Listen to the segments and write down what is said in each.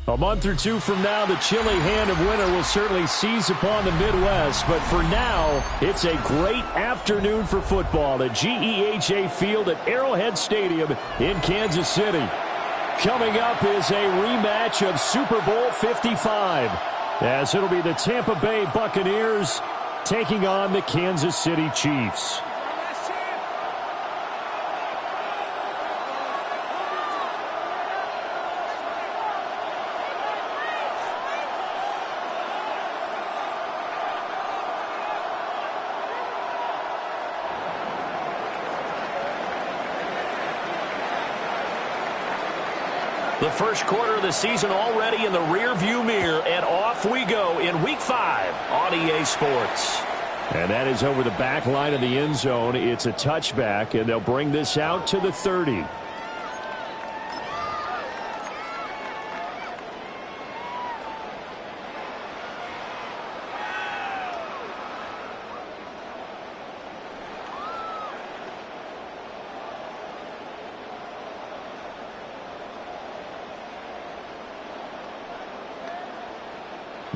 A month or two from now, the chilly hand of winter will certainly seize upon the Midwest. But for now, it's a great afternoon for football at GEHA Field at Arrowhead Stadium in Kansas City. Coming up is a rematch of Super Bowl 55, as it'll be the Tampa Bay Buccaneers taking on the Kansas City Chiefs. The first quarter of the season already in the rearview mirror, and off we go in Week 5 on EA Sports. And that is over the back line of the end zone. It's a touchback, and they'll bring this out to the 30.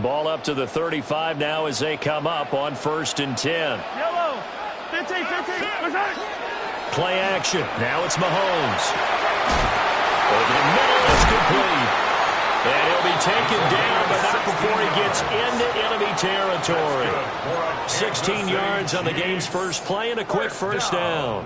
Ball up to the 35 now as they come up on 1st and 10. Yellow. 15. Play action. Now it's Mahomes. Over the middle, it's complete. And he'll be taken down, but not before he gets into enemy territory. 16 yards on the game's first play and a quick first down.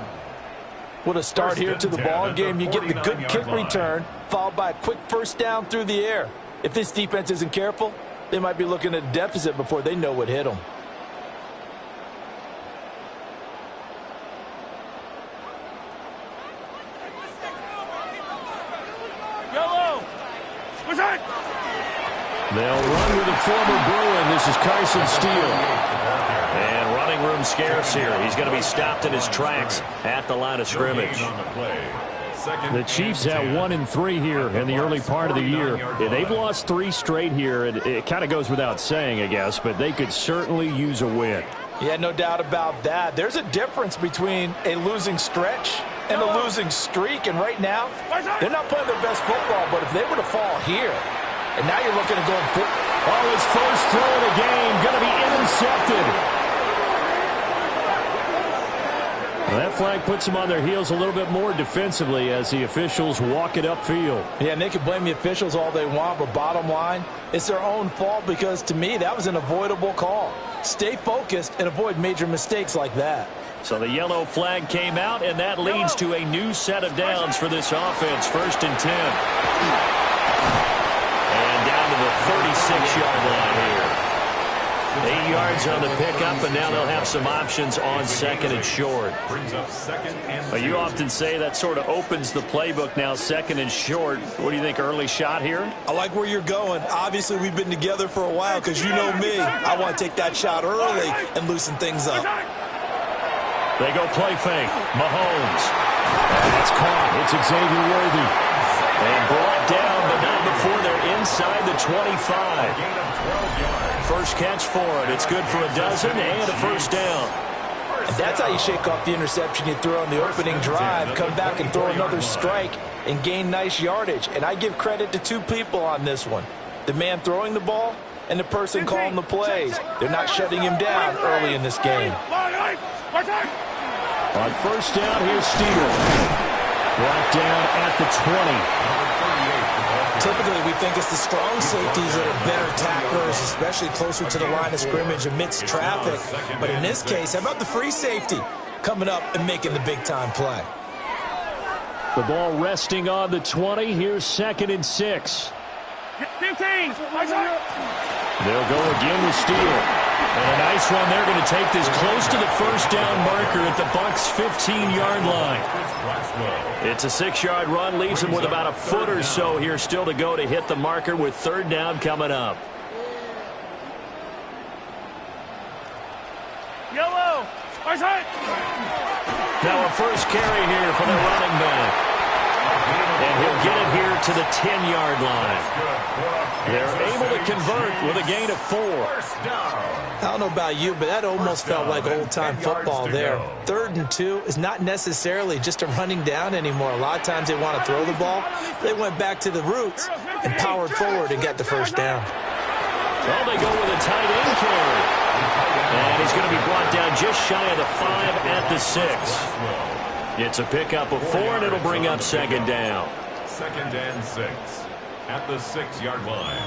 What a start here to the ball game. You get the good kick return, followed by a quick first down through the air. If this defense isn't careful, they might be looking at a deficit before they know what hit them. Yellow. They'll run with the former Bruin. This is Carson Steele. And running room scarce here. He's going to be stopped in his tracks at the line of scrimmage. The Chiefs have 1-3 here in the early part of the year. They've lost 3 straight here. It kind of goes without saying, I guess, but they could certainly use a win. Yeah, no doubt about that. There's a difference between a losing stretch and a losing streak, and right now, they're not playing their best football, but if they were to fall here, and now you're looking at going for his first throw of the game, going to be intercepted. Well, that flag puts them on their heels a little bit more defensively as the officials walk it upfield. Yeah, and they can blame the officials all they want, but bottom line, it's their own fault because, to me, that was an avoidable call. Stay focused and avoid major mistakes like that. So the yellow flag came out, and that leads to a new set of downs for this offense. 1st and 10. And down to the 36-yard line here. 8 yards on the pickup, and now they'll have some options on 2nd and short. Well, you often say that sort of opens the playbook now, 2nd and short. What do you think, early shot here? I like where you're going. Obviously, we've been together for a while because you know me. I want to take that shot early and loosen things up. They go play fake. Mahomes. That's caught. It's Xavier Worthy. And brought down, but not before they're inside the 25. First catch for it. It's good for a dozen and a first down. And that's how you shake off the interception you threw on the opening drive, come back and throw another strike and gain nice yardage. And I give credit to 2 people on this one. The man throwing the ball and the person calling the plays. They're not shutting him down early in this game. On first down, here's Steele. Brought down at the 20. Typically, we think it's the strong safeties that are better tacklers, especially closer to the line of scrimmage amidst traffic. But in this case, how about the free safety coming up and making the big-time play? The ball resting on the 20. Here's 2nd and 6. 15. They'll go again with Steele. And a nice run. They're going to take this close to the first down marker at the Bucs' 15-yard line. It's a 6-yard run. Leaves them with about a foot or so here still to go to hit the marker with 3rd down coming up. Yellow. Now a first carry here for the running back. And he'll get it here to the 10-yard line. They're able to convert with a gain of 4. I don't know about you, but that almost felt like old-time football there. 3rd and 2 is not necessarily just a running down anymore. A lot of times they want to throw the ball. They went back to the roots. and powered forward and got the first down. Well, they go with a tight end carry. And he's going to be brought down just shy of the 5 at the 6. It's a pickup of 4, and it'll bring up second down. 2nd and 6 at the 6-yard line.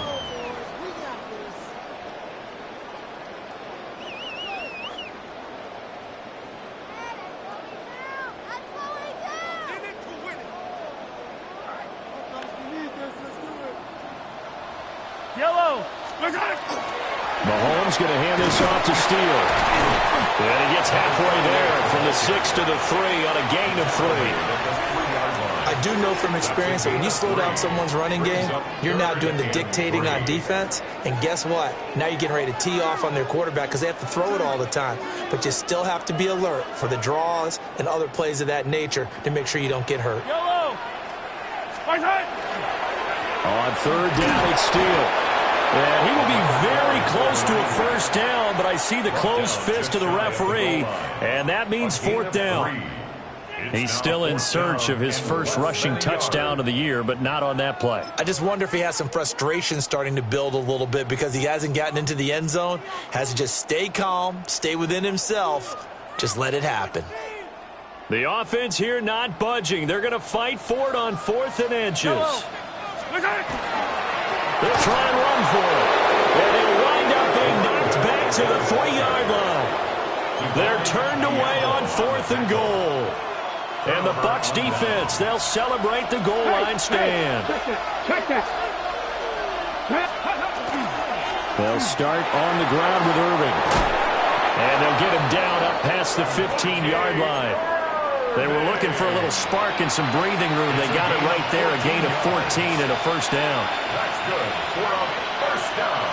Yellow. Mahomes going to hand this off to Steele. And he gets halfway there from the 6 to the 3 on a gain of 3. I do know from experience that when you slow down someone's running game, you're now doing the dictating on defense. And guess what? Now you're getting ready to tee off on their quarterback because they have to throw it all the time. But you still have to be alert for the draws and other plays of that nature to make sure you don't get hurt. Yellow. On 3rd down, it's Steele. And he will be very close to a first down, but I see the closed fist of the referee, and that means 4th down. He's still in search of his first rushing touchdown of the year, but not on that play. I just wonder if he has some frustration starting to build a little bit because he hasn't gotten into the end zone. Has to just stay calm, stay within himself, just let it happen. The offense here not budging. They're going to fight for it on 4th and inches. They'll try and run for it. And they'll wind up being knocked back to the 3-yard line. They're turned away on 4th and goal. And the Bucs defense, they'll celebrate the goal line stand. They'll start on the ground with Irving. And they'll get him down up past the 15-yard line. They were looking for a little spark and some breathing room. They got it right there, a gain of 14 and a first down. That's good for a first down.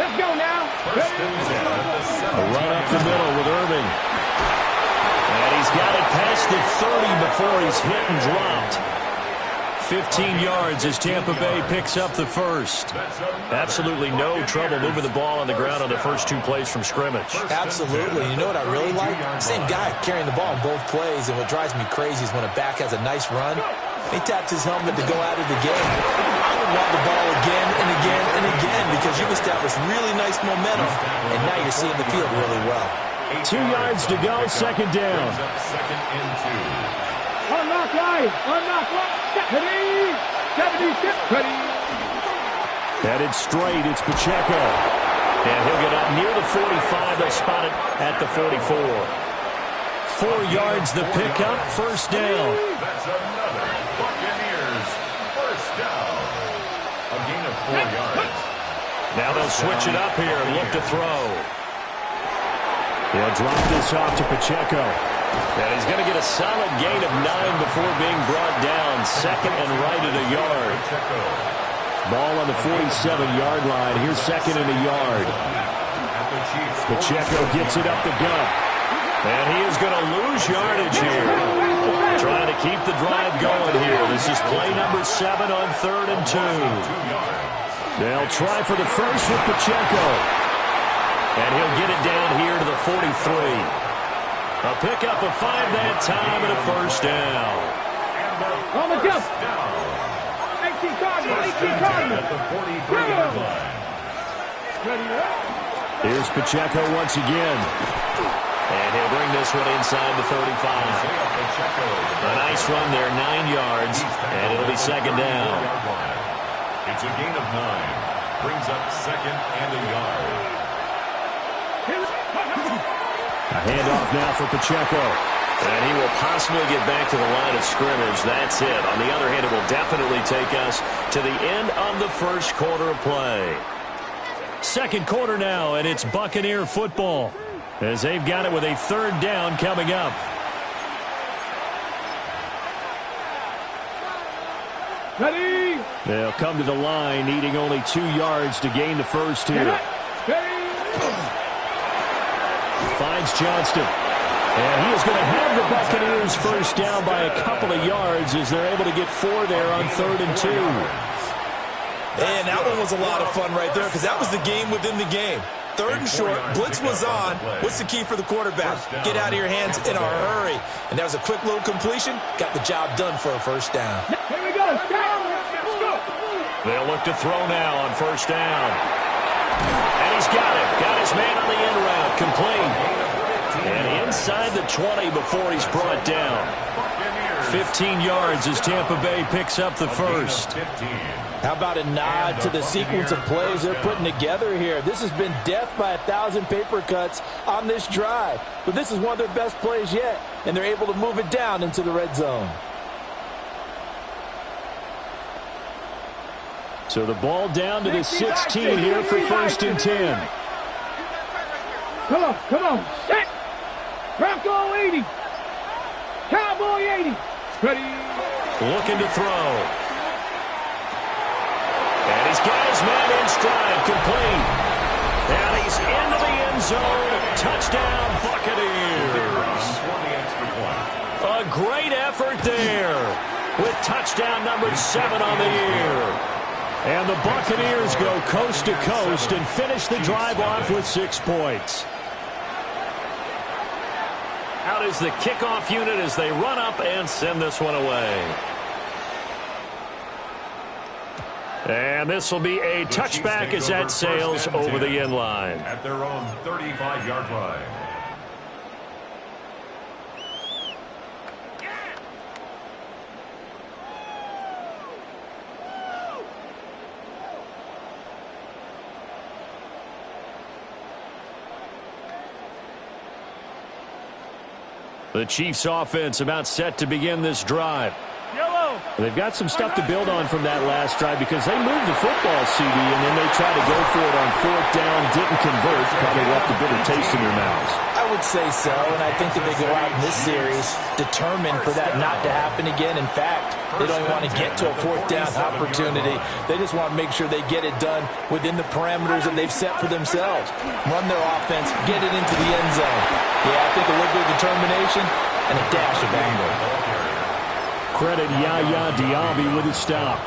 Let's go now. First and 10 at the 7. A run up the middle with Irving. And he's got it past the 30 before he's hit and dropped. 15 yards as Tampa Bay picks up the first. Absolutely no trouble moving the ball on the ground on the first 2 plays from scrimmage. Absolutely. You know what I really like? Same guy carrying the ball in both plays, and what drives me crazy is when a back has a nice run, he taps his helmet to go out of the game. I would want the ball again and again and again because you've established really nice momentum, and now you're seeing the field really well. 2 yards to go, second down. 2nd and 2. Unlock line. Unlock line. Ready. 76. Ready. Headed straight, it's Pacheco. And he'll get up near the 45. They'll spot it at the 44. 4 yards the pickup, first down. That's another Buccaneers first down. A gain of 4 yards. Now they'll switch it up here and look to throw. He'll drop this off to Pacheco. And he's going to get a solid gain of 9 before being brought down. 2nd and right at a yard. Ball on the 47-yard line. Here's 2nd and a yard. Pacheco gets it up the gut. And he is going to lose yardage here. Trying to keep the drive going here. This is play number 7 on 3rd and 2. They'll try for the first with Pacheco. And he'll get it down here to the 43. A pickup of 5 that time and a first down. On the jump. 18 Cardinals. 18 Cardinals. At the 43-yard line. Here's Pacheco once again. And he'll bring this one inside the 35. A nice run there, 9 yards, and it'll be second down. It's a gain of 9. Brings up 2nd and a yard. A handoff now for Pacheco. And he will possibly get back to the line of scrimmage. That's it. On the other hand, it will definitely take us to the end of the first quarter of play. Second quarter now, and it's Buccaneer football as they've got it with a 3rd down coming up. Ready. They'll come to the line, needing only 2 yards to gain the first here. Finds Johnston. And he is going to have the Buccaneers first down by a couple of yards as they're able to get 4 there on 3rd and 2. And that one was a lot of fun right there because that was the game within the game. 3rd and short, blitz was on. What's the key for the quarterback? Get out of your hands in a hurry. And that was a quick little completion. Got the job done for a first down. Here we go. Let's go. They'll look to throw now on first down. And he's got it. Got his man on the end route. Complete. And inside the 20 before he's brought down. 15 yards as Tampa Bay picks up the first. How about a nod to the sequence of plays they're putting together here? This has been death by 1,000 paper cuts on this drive. But this is one of their best plays yet, and they're able to move it down into the red zone. So the ball down to the 16 here for 1st and 10. Come on. Set. Bronco 80. Cowboy 80. Ready. Looking to throw. And he's got his man in stride, complete. And he's into the end zone. Touchdown, Buccaneers. A great effort there with touchdown number 7 on the year. And the Buccaneers go coast to coast and finish the drive off with 6 points. Out is the kickoff unit as they run up and send this one away. And this will be a touchback as that sails over the end line. At their own 35-yard line. The Chiefs offense about set to begin this drive. They've got some stuff to build on from that last drive because they moved the football, CD, and then they tried to go for it on 4th down, didn't convert, probably left a bitter taste in their mouths. I would say so, and I think that they go out in this series determined for that not to happen again. In fact, they don't want to get to a 4th down opportunity. They just want to make sure they get it done within the parameters that they've set for themselves. Run their offense, get it into the end zone. Yeah, I think a little bit of determination and a dash of anger. Credit Yaya Diaby with his stop.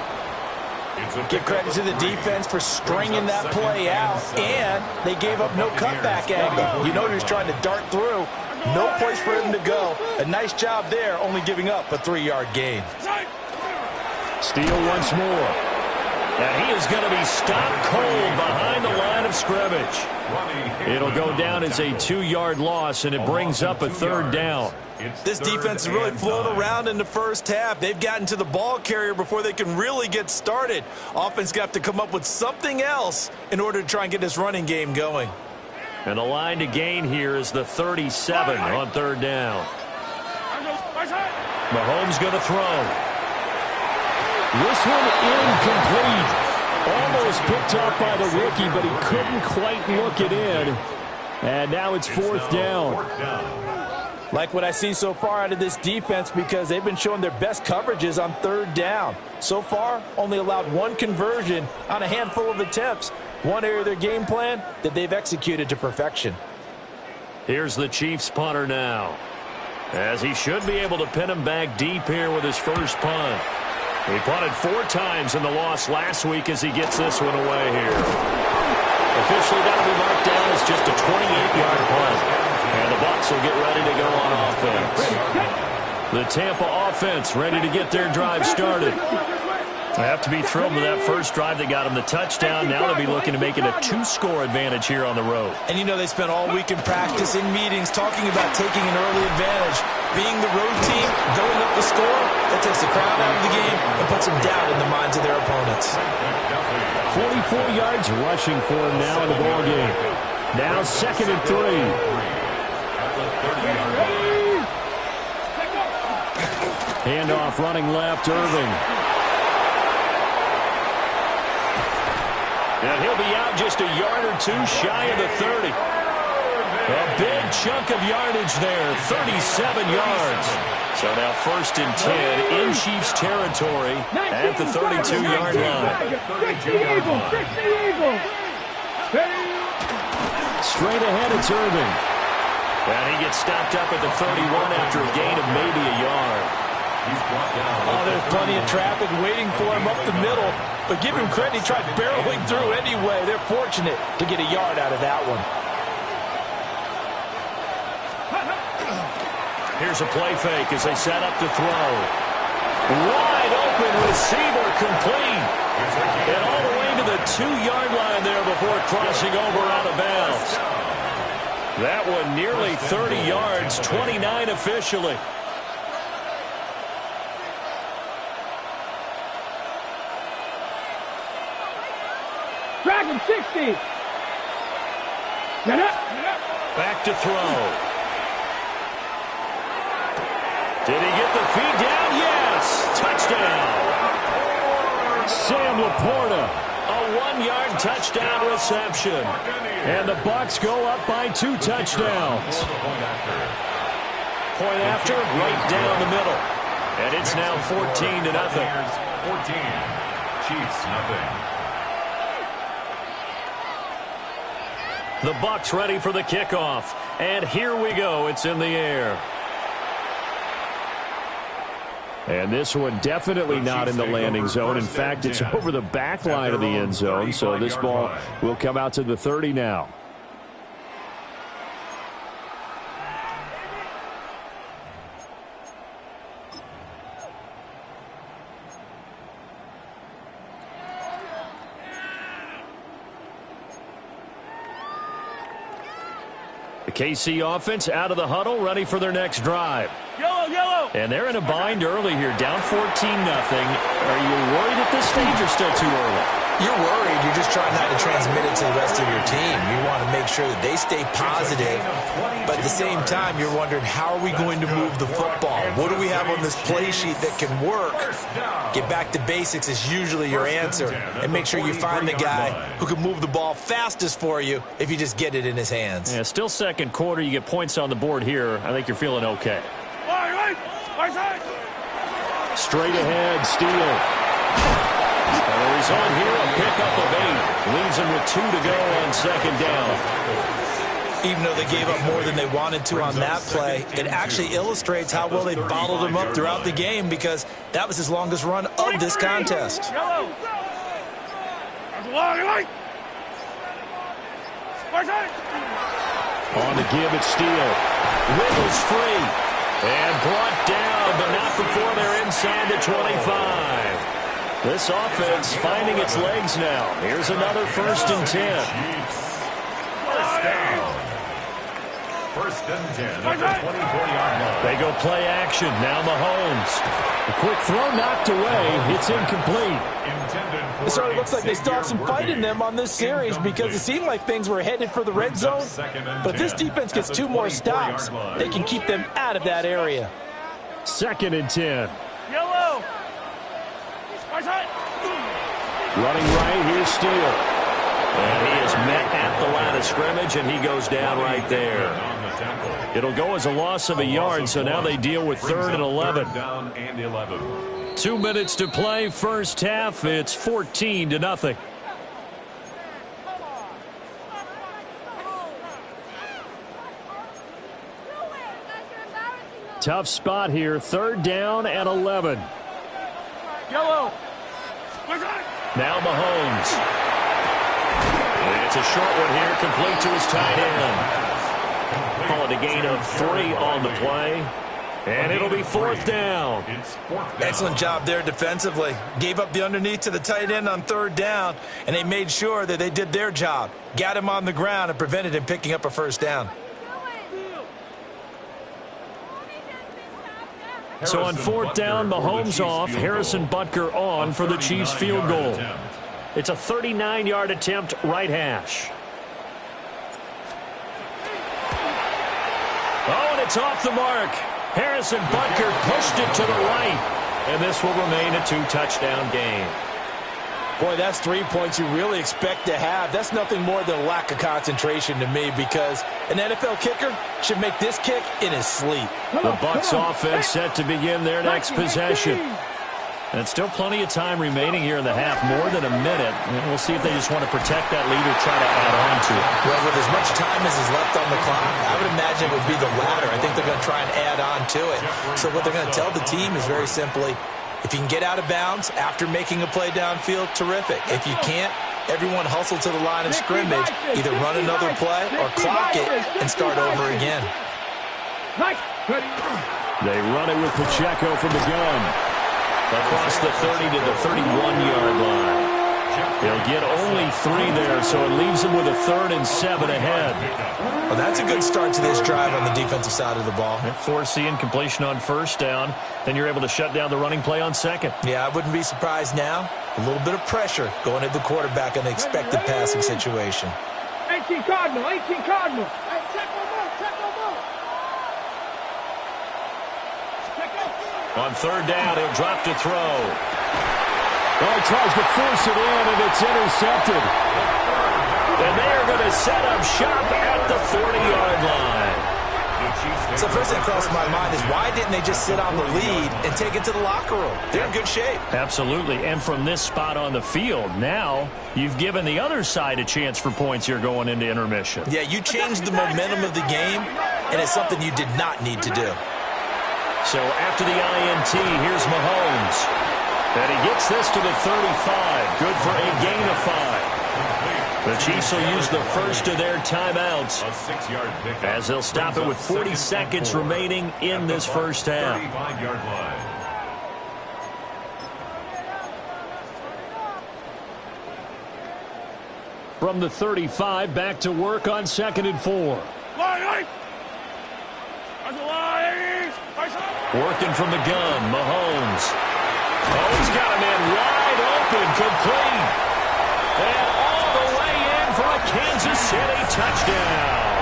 Give credit to the defense for stringing that play out, and they gave up no cutback angle. You know he was trying to dart through. No place for him to go. A nice job there, only giving up a 3-yard gain. Steal once more. And he is going to be stopped cold behind the line of scrimmage. It'll go down as a 2-yard loss, and it brings up a 3rd down. This defense has really flown around in the first half. They've gotten to the ball carrier before they can really get started. Offense got to come up with something else in order to try and get this running game going. And the line to gain here is the 37 on 3rd down. Mahomes going to throw. This one incomplete. Almost picked up by the rookie, but he couldn't quite look it in. And now it's 4th down. Like what I see so far out of this defense because they've been showing their best coverages on 3rd down. So far, only allowed 1 conversion on a handful of attempts. One area of their game plan that they've executed to perfection. Here's the Chiefs punter now, as he should be able to pin him back deep here with his first punt. He punted 4 times in the loss last week as he gets this one away here. Officially, that'll be marked down as just a 28-yard punt. And the Bucs will get ready to go on offense. The Tampa offense ready to get their drive started. They have to be thrilled with that first drive that got them the touchdown. Now they'll be looking to make it a 2-score advantage here on the road. And you know they spent all week in practice, in meetings, talking about taking an early advantage. Being the road team, going up the score, that takes the crowd out of the game and puts them down in the minds of their opponents. 44 yards rushing for him now in the ball game. Now 2nd and 3. Handoff running left, Irving. And he'll be out just a yard or 2 shy of the 30. A big chunk of yardage there, 37 yards. So now 1st and 10 in Chiefs territory at the 32-yard line. Straight ahead, it's Irving. And he gets stopped up at the 31 after a gain of maybe a yard. Oh, there's plenty of traffic waiting for him up the middle. But give him credit, he tried barreling through anyway. They're fortunate to get a yard out of that one. Here's a play fake as they set up to throw. Wide open receiver complete. And all the way to the 2-yard line there before crossing over out of bounds. That one nearly 30 yards, 29 officially. Drag him 60. Get up. Back to throw. Did he get the feed down? Yes. Touchdown. Sam Laporta, a 1-yard touchdown reception. And the Bucs go up by 2 touchdowns. Point after, right down the middle. And it's now 14-0. 14. Chiefs, nothing. The Bucs ready for the kickoff. And here we go. It's in the air. And this one definitely not in the landing zone. In fact, it's over the back line of the end zone. So this ball will come out to the 30 now. The KC offense out of the huddle, ready for their next drive. Yellow. And they're in a bind early here, down 14-0. Are you worried at this stage or still too early? You're worried. You're just trying not to transmit it to the rest of your team. You want to make sure that they stay positive, but at the same time, you're wondering, how are we going to move the football? What do we have on this play sheet that can work? Get back to basics is usually your answer, and make sure you find the guy who can move the ball fastest for you if you just get it in his hands. Yeah, still second quarter. You get points on the board here. I think you're feeling okay. Straight ahead, Steele. He's on here, a pickup of 8. Leaves him with 2 to go on second down. Even though they gave up more than they wanted to on that play, it actually illustrates how well they bottled him up throughout the game, because that was his longest run of this contest. On the give, it's Steele. Wiggles free. And brought down, but not before they're inside the 25. This offense finding its legs now. Here's another 1st and 10. First down. 1st and 10 at the 24-yard line. They go play action. Now Mahomes. A quick throw knocked away. It's incomplete. It sort of looks like they still have some fight in them on this series, because it seemed like things were headed for the red zone. But if this defense gets 2 more stops, they can keep them out of that area. 2nd and 10. Yellow. Running right, here's Steele. And he is met at the line of scrimmage, and he goes down right there. It'll go as a loss of a yard, so now they deal with 3rd and 11. 2 minutes to play, first half. It's 14-0. Tough spot here, 3rd down and 11. Yellow. Now Mahomes. It's a short one here, complete to his tight end. Call it a gain of 3 on the play. And it'll be 4th down. Excellent job there defensively. Gave up the underneath to the tight end on 3rd down, and they made sure that they did their job. Got him on the ground and prevented him picking up a 1st down. So on 4th down, Mahomes off, Harrison Butker on for the Chiefs field goal. It's a 39-yard attempt, right hash. Oh, and it's off the mark. Harrison Butker pushed it to the right, and this will remain a 2-touchdown game. Boy, that's 3 points you really expect to have. That's nothing more than a lack of concentration to me, because an NFL kicker should make this kick in his sleep. The Bucs offense set to begin their next possession. And still plenty of time remaining here in the half, more than a minute. And we'll see if they just want to protect that lead or try to add on to it. Well, with as much time as is left on the clock, I would imagine it would be the latter. I think they're going to try and add on to it. So what they're going to tell the team is very simply, if you can get out of bounds after making a play downfield, terrific. If you can't, everyone hustle to the line of scrimmage, either run another play or clock it and start over again. They run it with Pacheco from the gun. Across the 30 to the 31-yard line. They'll get only 3 there, so it leaves them with a 3rd and 7 ahead. Well, that's a good start to this drive on the defensive side of the ball. Force the incompletion on 1st down. Then you're able to shut down the running play on 2nd. Yeah, I wouldn't be surprised now. A little bit of pressure going at the quarterback in an expected passing situation. 18 Cardinal, 18 Cardinal. Hey, check one more, check one more. On 3rd down, he'll drop to throw. Well, he tries to force it in, and it's intercepted. And they are going to set up shop at the 40-yard line. So first thing crossed my mind is why didn't they just sit on the lead and take it to the locker room? They're in good shape. Absolutely. And from this spot on the field, now you've given the other side a chance for points here going into intermission. Yeah, you changed the momentum of the game, and it's something you did not need to do. So after the INT, here's Mahomes. And he gets this to the 35. Good for a gain of 5. The Chiefs will use the first of their timeouts as they'll stop it with 40 seconds remaining in this first half. From the 35, back to work on 2nd and 4. Working from the gun, Mahomes. Oh, he's got a man wide open, complete. And all the way in for a Kansas City touchdown.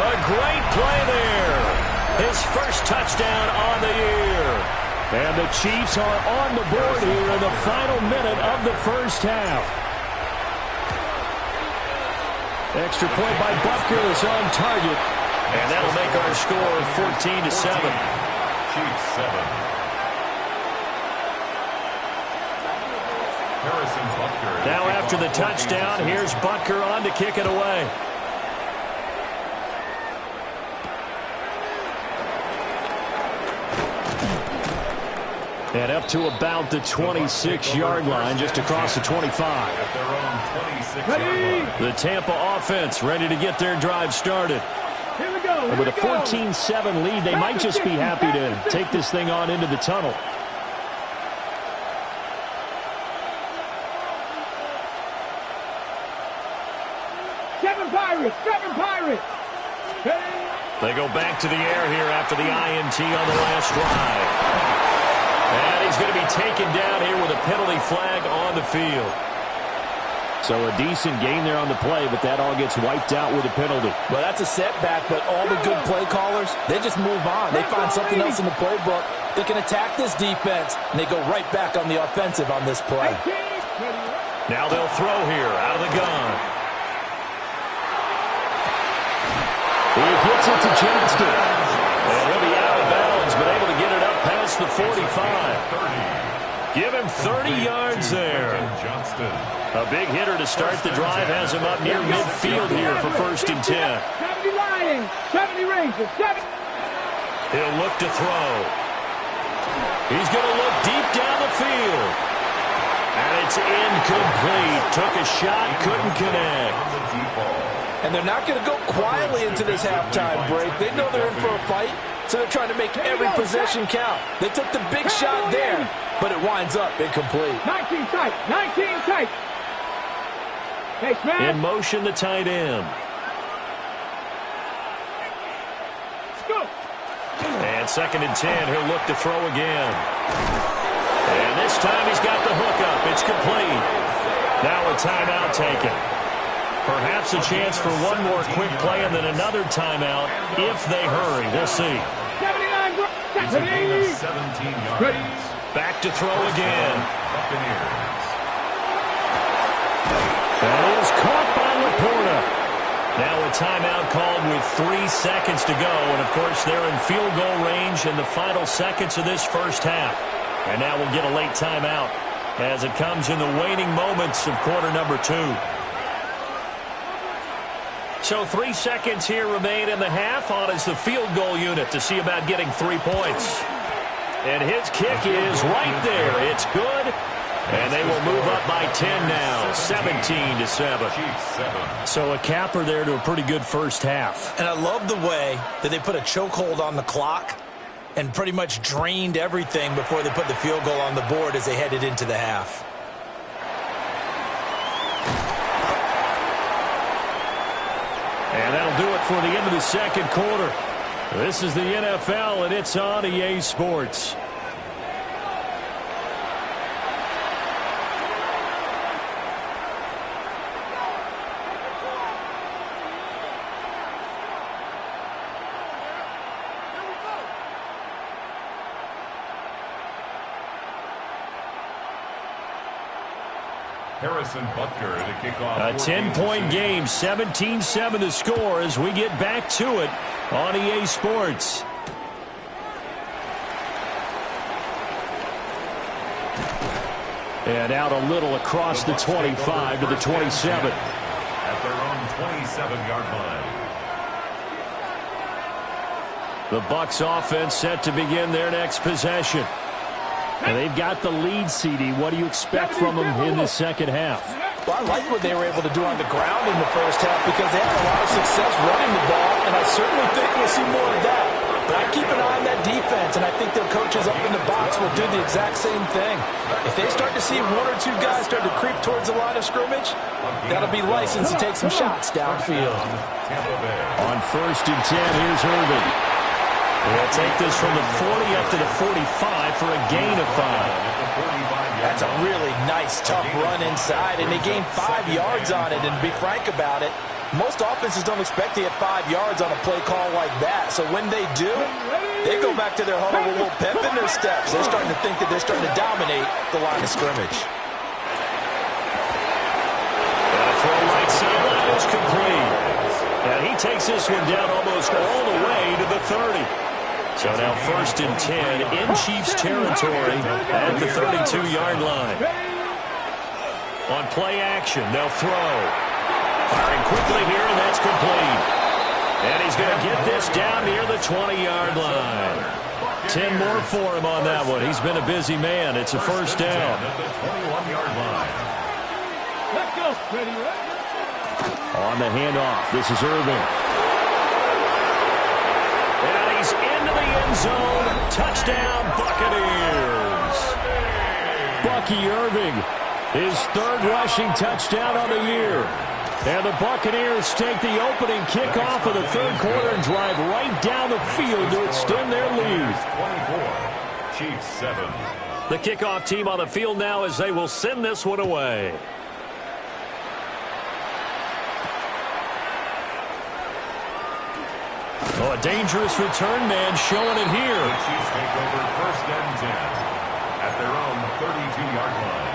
A great play there. His first touchdown on the year. And the Chiefs are on the board here in the final minute of the first half. Extra point by Butker is on target. And that'll make our score 14-7. Chiefs 7. Now after the touchdown, here's Butker on to kick it away. And up to about the 26-yard line, just across the 25. The Tampa offense ready to get their drive started. Here we go. And with a 14-7 lead, they might just be happy to take this thing on into the tunnel. Seven Pirates. They go back to the air here after the INT on the last drive. And he's going to be taken down here with a penalty flag on the field. So a decent gain there on the play, but that all gets wiped out with a penalty. Well, that's a setback, but all the good play callers, they just move on. They find something else in the playbook. They can attack this defense, and they go right back on the offensive on this play. Now they'll throw here out of the gun. He gets it to Johnston. And he'll be out of bounds, but able to get it up past the 45. Give him 30 yards there. A big hitter to start the drive has him up near midfield here for 1st and 10. 70 Lions, 70 Rangers, 70. He'll look to throw. He's going to look deep down the field. And it's incomplete. Took a shot, couldn't connect. And they're not going to go quietly into this halftime break. They know they're in for a fight, so they're trying to make every possession count. They took the big shot there, but it winds up incomplete. 19 tight, 19 tight. Hey, Smith. In motion, the tight end. And 2nd and 10, he'll look to throw again. And this time he's got the hook up. It's complete. Now a timeout taken. Perhaps a chance for one more quick play and then another timeout if they hurry. We'll see. 79, 17 yards. Back to throw again. That is caught by Laporta. Now a timeout called with 3 seconds to go. And, of course, they're in field goal range in the final seconds of this first half. And now we'll get a late timeout as it comes in the waning moments of quarter number 2. So 3 seconds here remain in the half. On is the field goal unit to see about getting 3 points. And his kick is right there. It's good. And they will move up by 10 now, 17-7. So a capper there to a pretty good first half. And I love the way that they put a chokehold on the clock and pretty much drained everything before they put the field goal on the board as they headed into the half. And that'll do it for the end of the second quarter. This is the NFL, and it's on EA Sports. Harrison Butker to kick off. A 10-point game, 17-7 the score as we get back to it on EA Sports. And out a little across the 25 to the 27. At their own 27-yard line. The Bucs offense set to begin their next possession. And they've got the lead, CD. What do you expect from them in the second half? Well, I like what they were able to do on the ground in the first half because they had a lot of success running the ball, and I certainly think we'll see more of that. But I keep an eye on that defense, and I think their coaches up in the box will do the exact same thing. If they start to see one or two guys start to creep towards the line of scrimmage, that'll be license to take some shots downfield. On 1st and 10, here's Irvin. They'll take this from the 40 up to the 45 for a gain of 5. That's a really nice, tough run inside, and they gained 5 yards on it. And to be frank about it, most offenses don't expect to get 5 yards on a play call like that. So when they do, they go back to their huddle with a little pep in their steps. They're starting to think that they're starting to dominate the line of scrimmage. And a throw right sideline is complete. And he takes this one down almost all the way to the 30. So now 1st and 10 in Chiefs territory at the 32-yard line. On play action, they'll throw. Firing quickly here, and that's complete. And he's going to get this down near the 20-yard line. 10 more for him on that one. He's been a busy man. It's a first down. Let's go, Freddie. On the handoff, this is Irvin. And he's into the end zone. Touchdown, Buccaneers. Bucky Irving, his 3rd rushing touchdown on the year. And the Buccaneers take the opening kickoff of the 3rd quarter and drive right down the field to extend their lead. 24, Chiefs 7. The kickoff team on the field now as they will send this one away. Oh, a dangerous return man showing it here. The Chiefs take over 1st and 10 at their own 32-yard line.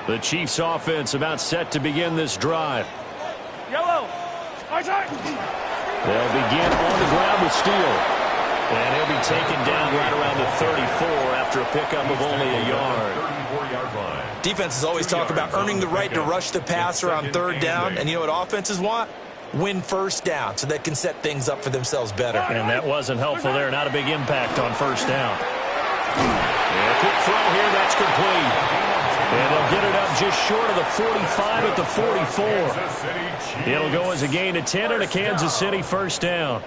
The Chiefs offense about set to begin this drive. Yellow. They'll begin on the ground with Steele. And he'll be taken down right around the 34 after a pickup of only a yard. 34-yard line. Defenses always talk about earning the right to rush the passer on 3rd down. And you know what offenses want? Win 1st down so they can set things up for themselves better. And that wasn't helpful there. Not a big impact on 1st down. And a quick throw here. That's complete. And they'll get it up just short of the 45 at the 44. It'll go as a gain of 10 and a Kansas City 1st down.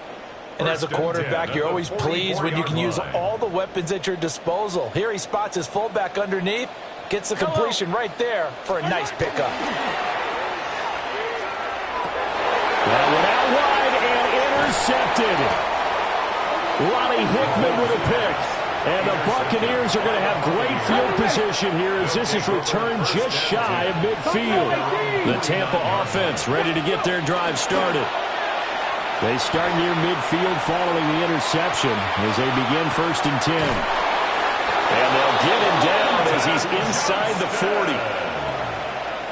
And as a quarterback, you're always pleased when you can use all the weapons at your disposal. Here he spots his fullback underneath, gets the completion right there for a nice pickup. That went out wide and intercepted. Ronnie Hickman with a pick. And the Buccaneers are going to have great field position here as this is returned just shy of midfield. The Tampa offense ready to get their drive started. They start near midfield following the interception as they begin 1st and 10. And they'll get him down as he's inside the 40.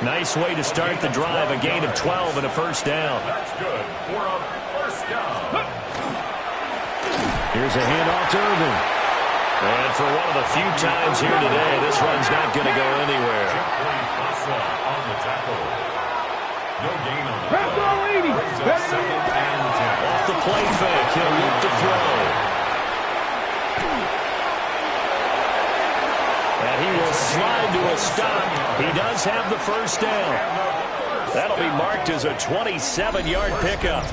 Nice way to start the drive, a gain of 12 and a 1st down. That's good for a 1st down. Here's a handoff to Irvin. And for one of the few times here today, this run's not going to go anywhere. On the tackle. No gain on the Press all 80. Off the play fake, he'll look to throw. And he will line to a stop. He does have the first down. That'll be marked as a 27-yard pickup.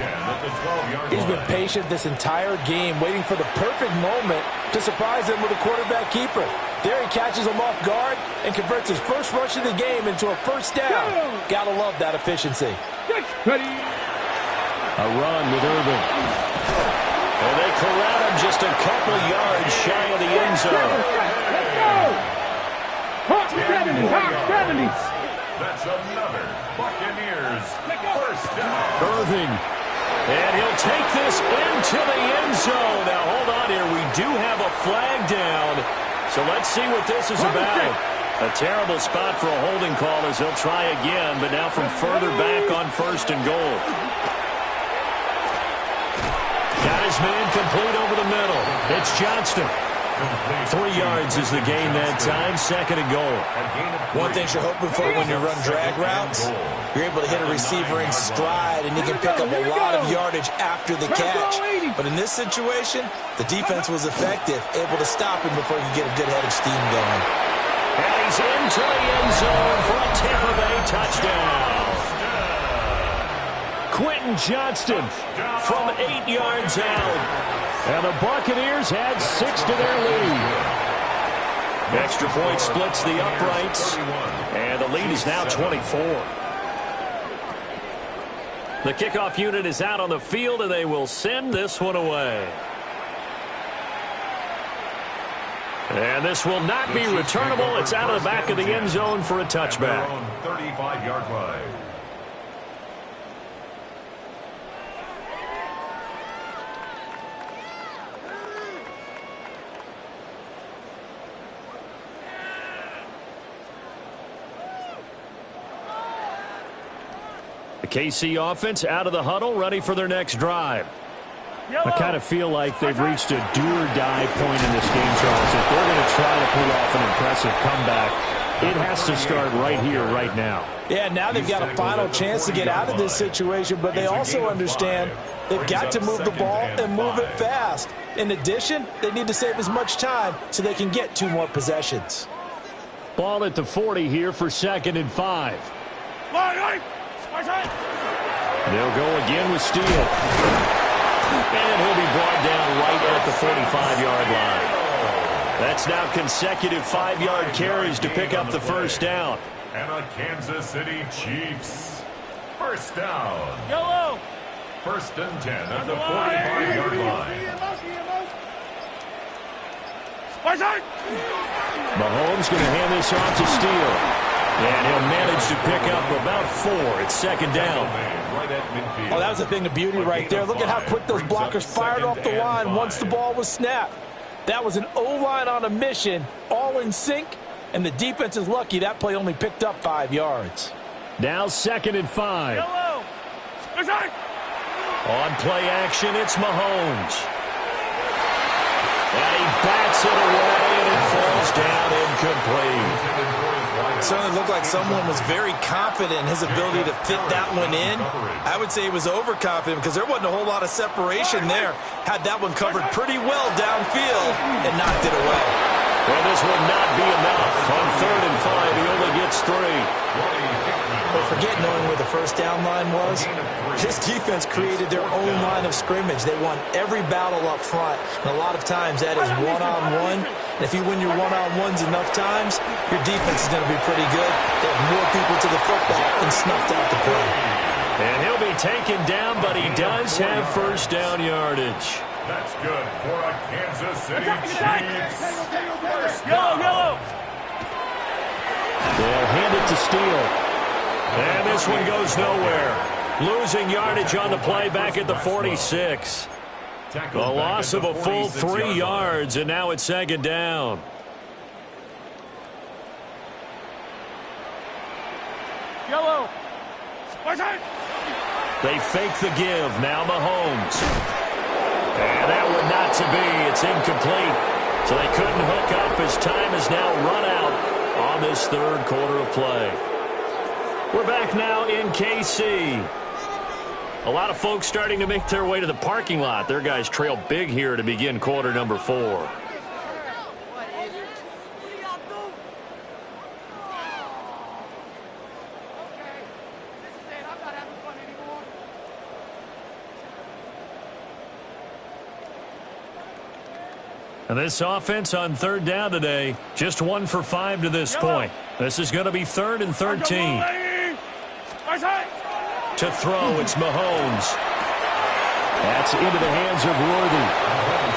He's been patient this entire game, waiting for the perfect moment to surprise him with a quarterback keeper. There he catches him off guard and converts his first rush of the game into a first down. Gotta love that efficiency. A run with Irvin. And they corral him just a couple yards shy of the end zone. Let's go! Hawk 70, Hawk 70. That's another Buccaneers first down. Irving. And he'll take this into the end zone. Now, hold on here. We do have a flag down. So let's see what this is about. A terrible spot for a holding call as he'll try again, but now from further back on first and goal. Got his man complete over the middle. It's Johnston. 3 yards is the gain that time, second and goal. One thing you're hoping for when you run drag routes, you're able to hit a receiver in stride, and you can pick up a lot of yardage after the catch. But in this situation, the defense was effective, able to stop him before you get a good head of steam going. And he's into the end zone for a Tampa Bay touchdown. Quentin Johnston from 8 yards out. And the Buccaneers add 6 to their lead. Extra point splits the uprights. And the lead is now 24. The kickoff unit is out on the field, and they will send this one away. And this will not be returnable. It's out of the back of the end zone for a touchback. 35-yard line. The KC offense out of the huddle, ready for their next drive. I kind of feel like they've reached a do-or-die point in this game, Charles. If they're going to try to pull off an impressive comeback, it has to start right here, right now. Yeah, now they've got a final chance to get out of this situation, but they also understand they've got to move the ball and move it fast. In addition, they need to save as much time so they can get 2 more possessions. Ball at the 40 here for 2nd and 5. They'll go again with Steele. And he'll be brought down right at the 45-yard line. That's now consecutive 5-yard carries to pick up the first down. And the Kansas City Chiefs. First down. Yellow. 1st and 10 at the 45-yard line. Mahomes going to hand this off to Steele. And he'll manage to pick up about 4. It's 2nd down. Oh, that was a thing of beauty right there. Look at how quick those blockers fired off the line once the ball was snapped. That was an O-line on a mission, all in sync, and the defense is lucky that play only picked up 5 yards. Now 2nd and 5. On play action, it's Mahomes. And he bats it away, and it falls down incomplete. It certainly looked like someone was very confident in his ability to fit that one in. I would say he was overconfident because there wasn't a whole lot of separation there. Had that one covered pretty well downfield and knocked it away. Well, this would not be enough. On 3rd and 5, he only gets 3. But forget knowing where the first down line was. This defense created their own line of scrimmage. They won every battle up front. And a lot of times that is one-on-one. And if you win your one-on-ones enough times, your defense is going to be pretty good. They have more people to the football and snuffed out the play. And he'll be taken down, but he does have first down yardage. That's good for a Kansas City Chiefs. Yellow. They'll hand it to Steele. And this one goes nowhere. Losing yardage on the play back at the 46. A loss of a full 3 yards, and now it's 2nd down. Yellow. They fake the give. Now Mahomes. And that one not to be. It's incomplete. So they couldn't hook up as time has now run out on this 3rd quarter of play. We're back now in KC. A lot of folks starting to make their way to the parking lot. Their guys trail big here to begin quarter number 4. And this offense on third down today, just 1 for 5 to this point. This is going to be 3rd and 13. To throw, it's Mahomes. That's into the hands of Worthy.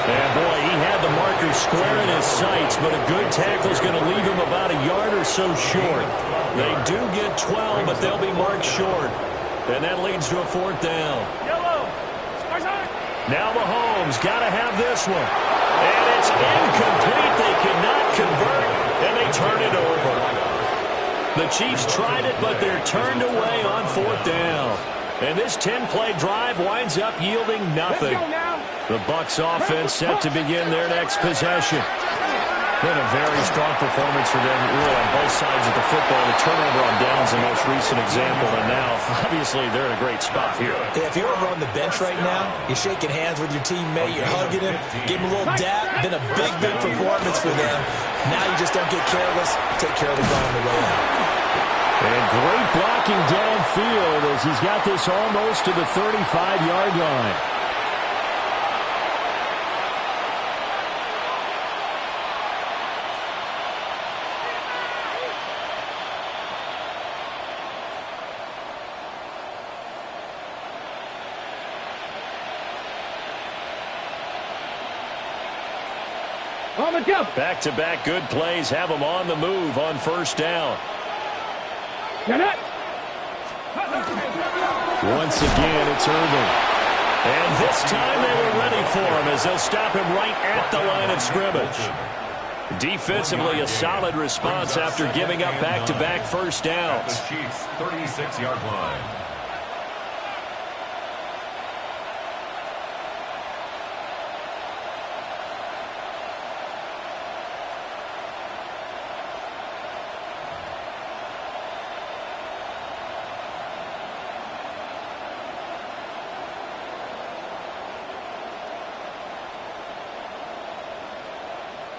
And boy, he had the marker square in his sights, but a good tackle is going to leave him about a yard or so short. They do get 12, but they'll be marked short. And that leads to a 4th down. Now Mahomes got to have this one. And it's incomplete. They cannot convert, and they turn it over. The Chiefs tried it, but they're turned away on 4th down. And this 10-play drive winds up yielding nothing. The Bucs offense set to begin their next possession. Been a very strong performance for them, really, on both sides of the football. The turnover on downs, the most recent example, and now, obviously, they're in a great spot here. Yeah, if you're over on the bench right now, you're shaking hands with your teammate, you're hugging him, give him a little dap. Been a big, big performance for them. Now you just don't get careless. Take care of the ball on the way out. And great blocking downfield as he's got this almost to the 35-yard line. Back-to-back good plays have them on the move on 1st down. Once again, it's Irvin. And this time they were ready for him as they'll stop him right at the line of scrimmage. Defensively, a solid response after giving up back-to-back first downs. The Chiefs' 36-yard line.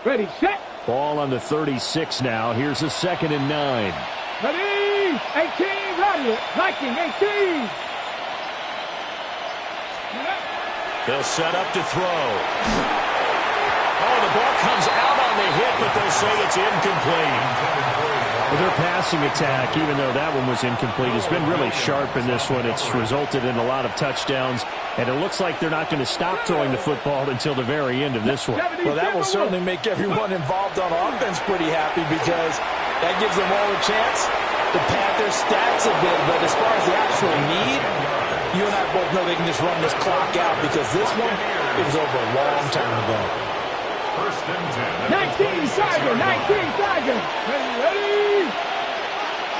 Ready, set. Ball on the 36 now. Here's a 2nd and 9. Ready, 18, ready. Viking, 18. They'll set up to throw. Oh, the ball comes out on the hit, but they'll say it's incomplete. Well, their passing attack, even though that one was incomplete, has been really sharp in this one. It's resulted in a lot of touchdowns, and it looks like they're not going to stop throwing the football until the very end of this one. Well, that will certainly make everyone involved on offense pretty happy because that gives them all a chance to pad their stats a bit. But as far as the actual need, you and I both know they can just run this clock out because this one, it was over a long time ago. 1st and 10. 19, Tiger, 19, Tiger. Ready.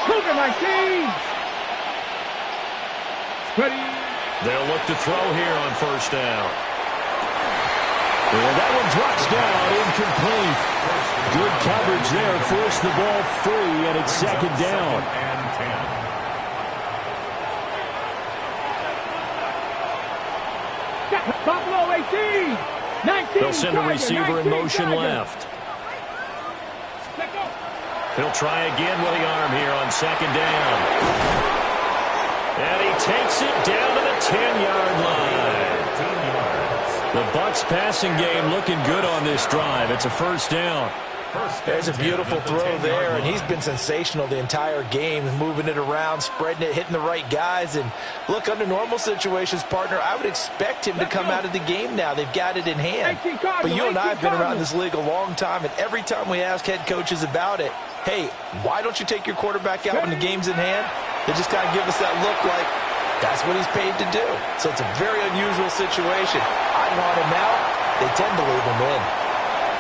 Cougar, 19. Ready. They'll look to throw here on 1st down. And that one drops down, incomplete. Good coverage there, forced the ball free, and it's 2nd down. Buffalo, 18. 19. They'll send a receiver in motion left. He'll try again with the arm here on 2nd down. And he takes it down to the 10-yard line. The Bucs passing game looking good on this drive. It's a 1st down. There's a beautiful throw there, and he's been sensational the entire game, moving it around, spreading it, hitting the right guys. And look, under normal situations, partner, I would expect him to come out of the game now. They've got it in hand. But you and I have been around this league a long time, and every time we ask head coaches about it, hey, why don't you take your quarterback out when the game's in hand? They just kind of give us that look like that's what he's paid to do. So it's a very unusual situation. I want him out. They tend to leave him in.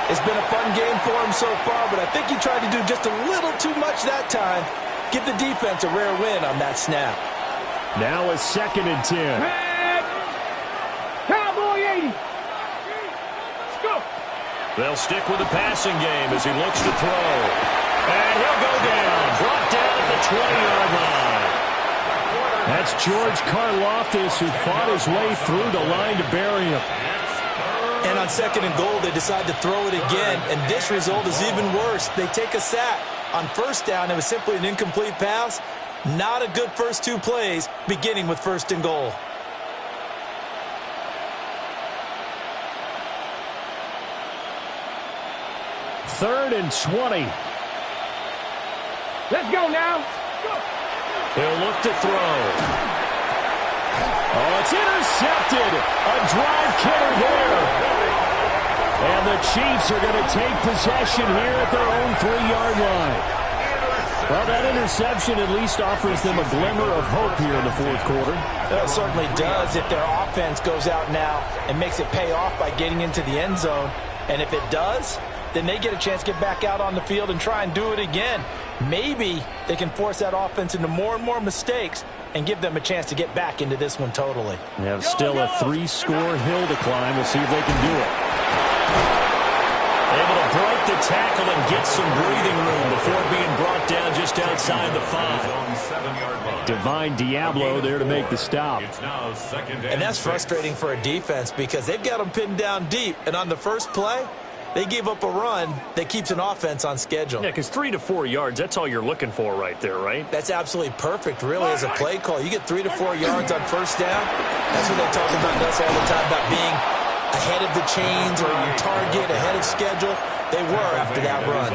It's been a fun game for him so far, but I think he tried to do just a little too much that time. Give the defense a rare win on that snap. Now a 2nd and 10. Cowboy 80. Let's go. They'll stick with the passing game as he looks to throw. And he'll go down. Brought down at the 20-yard line. That's George Karlaftis, who fought his way through the line to bury him. And on 2nd and goal, they decide to throw it again, and this result is even worse. They take a sack. On 1st down, it was simply an incomplete pass. Not a good first 2 plays, beginning with 1st and goal. 3rd and 20. Let's go now. He'll look to throw. Oh, it's intercepted. A drive killer there. And the Chiefs are going to take possession here at their own 3-yard line. Well, that interception at least offers them a glimmer of hope here in the 4th quarter. It certainly does if their offense goes out now and makes it pay off by getting into the end zone. And if it does, then they get a chance to get back out on the field and try and do it again. Maybe they can force that offense into more and more mistakes and give them a chance to get back into this one totally. They have still a 3-score hill to climb. We'll see if they can do it. Able to break the tackle and get some breathing room before being brought down just outside the 5. Divine Diablo there to make the stop. And that's frustrating for a defense because they've got them pinned down deep. And on the first play, they gave up a run that keeps an offense on schedule. Yeah, because 3 to 4 yards, that's all you're looking for right there, right? That's absolutely perfect, really, as a play call. You get 3 to 4 yards on first down. That's what they talk about us all the time, about being ahead of the chains or on target, ahead of schedule. They were after that run.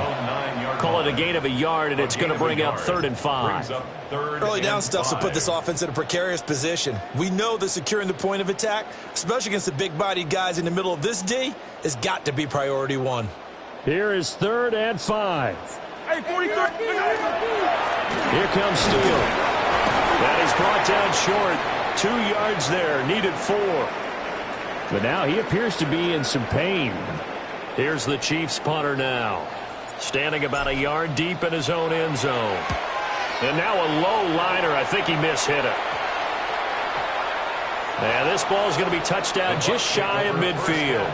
Call it a gain of a yard, and it's going to bring up 3rd and 5. Early down stuff will put this offense in a precarious position. We know that securing the point of attack, especially against the big-bodied guys in the middle of this D, has got to be priority 1. Here is 3rd and 5. Hey, 43. Here comes Steele. That is brought down short. 2 yards there, needed 4. But now he appears to be in some pain. Here's the Chiefs punter now. Standing about a yard deep in his own end zone. And now a low liner. I think he mishit it. And this ball is going to be touched down just shy of midfield.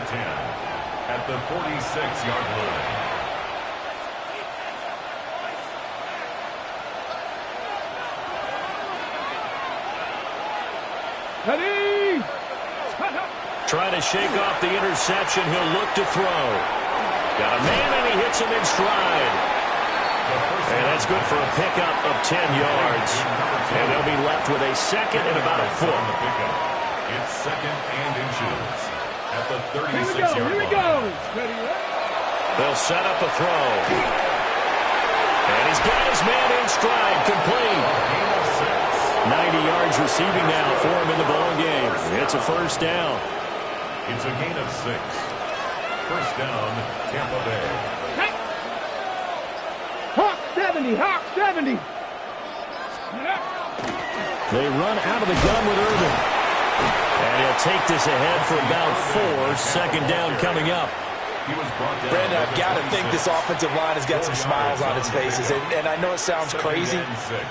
At the 46-yard line. Ready? Trying to shake off the interception. He'll look to throw. Got a man, and he hits him in stride. And that's good for a pickup of 10 yards. And they'll be left with a 2nd and about a foot. It's 2nd and inches. At the 36-yard line. Here we go. They'll set up a throw. And he's got his man in stride. Complete. 90 yards receiving now for him in the ball game. It's a first down. It's a gain of 6. First down, Tampa Bay. Hawk 70, Hawk 70. They run out of the gun with Irvin. And he'll take this ahead for about 4. Second down coming up. Brandon, I've got to think this offensive line has got some smiles on its faces. And I know it sounds crazy,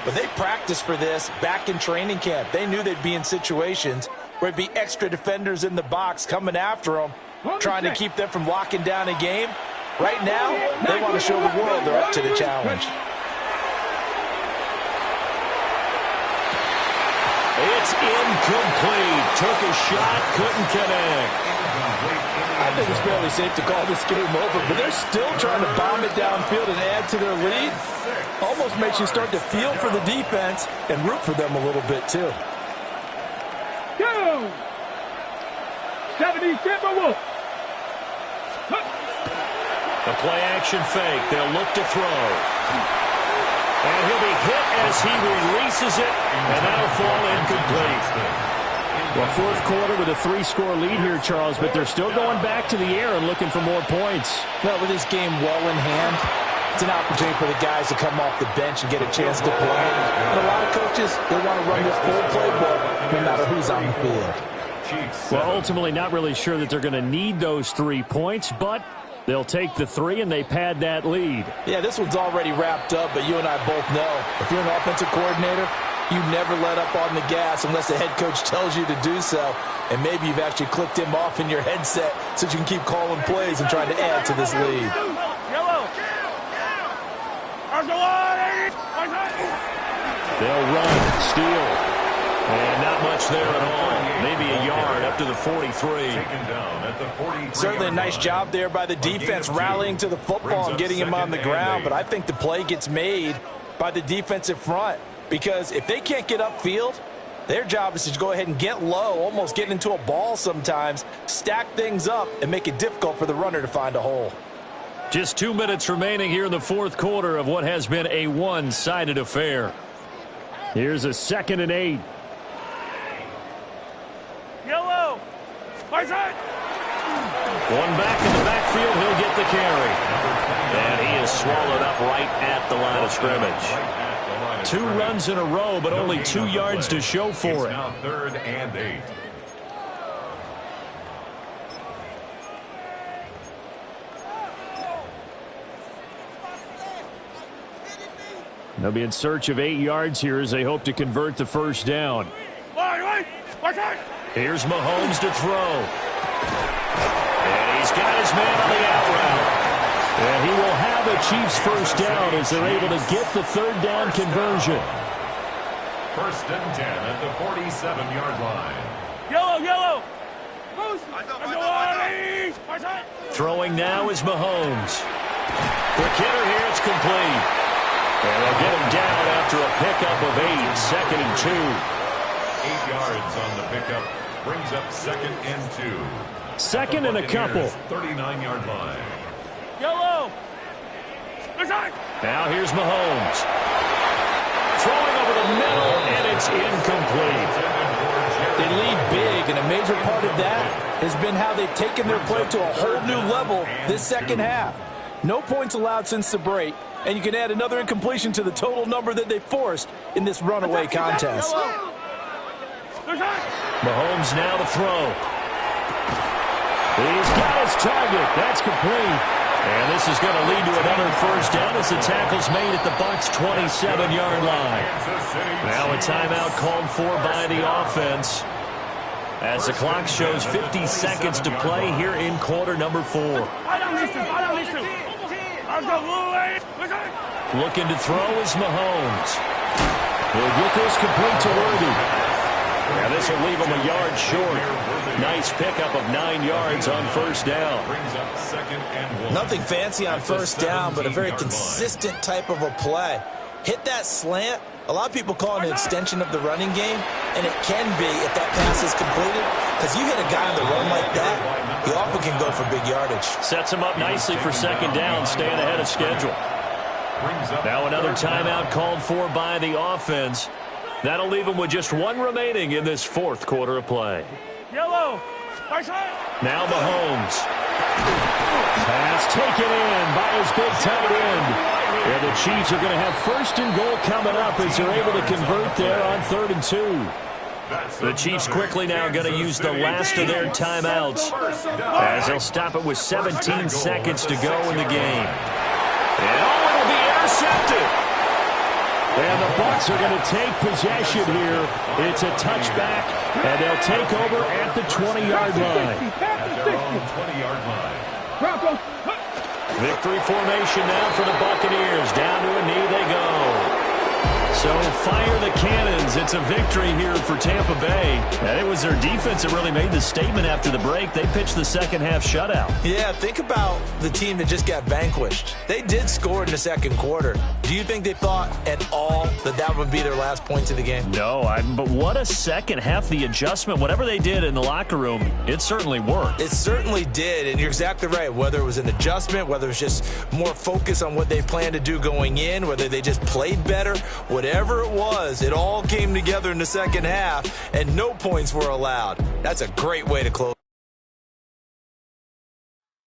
but they practiced for this back in training camp. They knew they'd be in situations where there'd be extra defenders in the box coming after them, trying to keep them from locking down a game. Right now, they want to show the world they're up to the challenge. It's incomplete. Took a shot, couldn't connect. I think it's fairly safe to call this game over, but they're still trying to bomb it downfield and add to their lead. Almost makes you start to feel for the defense and root for them a little bit, too. Go! 70, Timberwolf. The play action fake. They'll look to throw. And he'll be hit as he releases it, and that'll fall incomplete. Well, 4th quarter with a 3-score lead here, Charles, but they're still going back to the air and looking for more points. Well, with this game well in hand, it's an opportunity for the guys to come off the bench and get a chance to play. And a lot of coaches, they want to run this full playbook no matter who's on the field. Well, ultimately not really sure that they're going to need those 3 points, but they'll take the 3 and they pad that lead. Yeah, this one's already wrapped up, but you and I both know if you're an offensive coordinator, you never let up on the gas unless the head coach tells you to do so. And maybe you've actually clicked him off in your headset so you can keep calling plays and trying to add to this lead. They'll run, steal. And not much there at all. Maybe a yard up to the 43. Certainly a nice job there by the defense rallying to the football and getting him on the ground. But I think the play gets made by the defensive front. Because if they can't get upfield, their job is to go ahead and get low, almost get into a ball sometimes, stack things up, and make it difficult for the runner to find a hole. Just 2 minutes remaining here in the fourth quarter of what has been a one-sided affair. Here's a 2nd and 8. Yellow. My side. One back in the backfield. He'll get the carry. And he is swallowed up right at the line of scrimmage. 2 runs in a row, but only 2 yards to show for it. Now 3rd and 8. They'll be in search of 8 yards here as they hope to convert the first down. Here's Mahomes to throw. And he's got his man on the out route. And he will have a Chiefs first down as they're able to get the 3rd down conversion. 1st and 10 at the 47-yard line. Yellow. Throwing now is Mahomes. Quick hitter here. It's complete. And they'll get him down after a pickup of 8. 2nd and 2. 8 yards on the pickup. Brings up 2nd and 2. 2nd and a couple. 39-yard line. Yellow. Now here's Mahomes. Throwing over the middle, and it's incomplete. They lead big, and a major part of that has been how they've taken their play to a whole new level this second half. No points allowed since the break, and you can add another incompletion to the total number that they forced in this runaway contest. Mahomes now to throw. He's got his target. That's complete. And this is going to lead to another first down as the tackle's made at the Bucs' 27-yard line. Now a timeout called for by the offense as the clock shows 50 seconds to play here in quarter number 4. Looking to throw is Mahomes. He'll get this complete to Worthy. Now this will leave him a yard short. Nice pickup of 9 yards on first down. Nothing fancy on first down, but a very consistent type of a play. Hit that slant. A lot of people call it an extension of the running game, and it can be if that pass is completed, because you hit a guy on the run like that, he often can go for big yardage. Sets him up nicely for second down, staying ahead of schedule. Now another timeout called for by the offense. That'll leave him with just 1 remaining in this fourth quarter of play. Yellow. Now Mahomes. Pass taken in by his big tight end. And the Chiefs are going to have 1st and goal coming up as they're able to convert there on 3rd and 2. The Chiefs quickly now going to use the last of their timeouts as they'll stop it with 17 seconds to go in the game. And it'll be intercepted. And the Bucs are going to take possession here. It's a touchback, and they'll take over at the 20-yard line. At their own 20-yard line. Victory formation now for the Buccaneers. Down to a knee they go. So fire the cannons. It's a victory here for Tampa Bay. And it was their defense that really made the statement after the break. They pitched the second half shutout. Yeah, think about the team that just got vanquished. They did score in the second quarter. Do you think they thought at all that that would be their last points of the game? No, but what a second half. The adjustment, whatever they did in the locker room, it certainly worked. It certainly did, and you're exactly right. Whether it was an adjustment, whether it was just more focus on what they planned to do going in, whether they just played better, whatever it was, it all came together in the second half, and no points were allowed. That's a great way to close.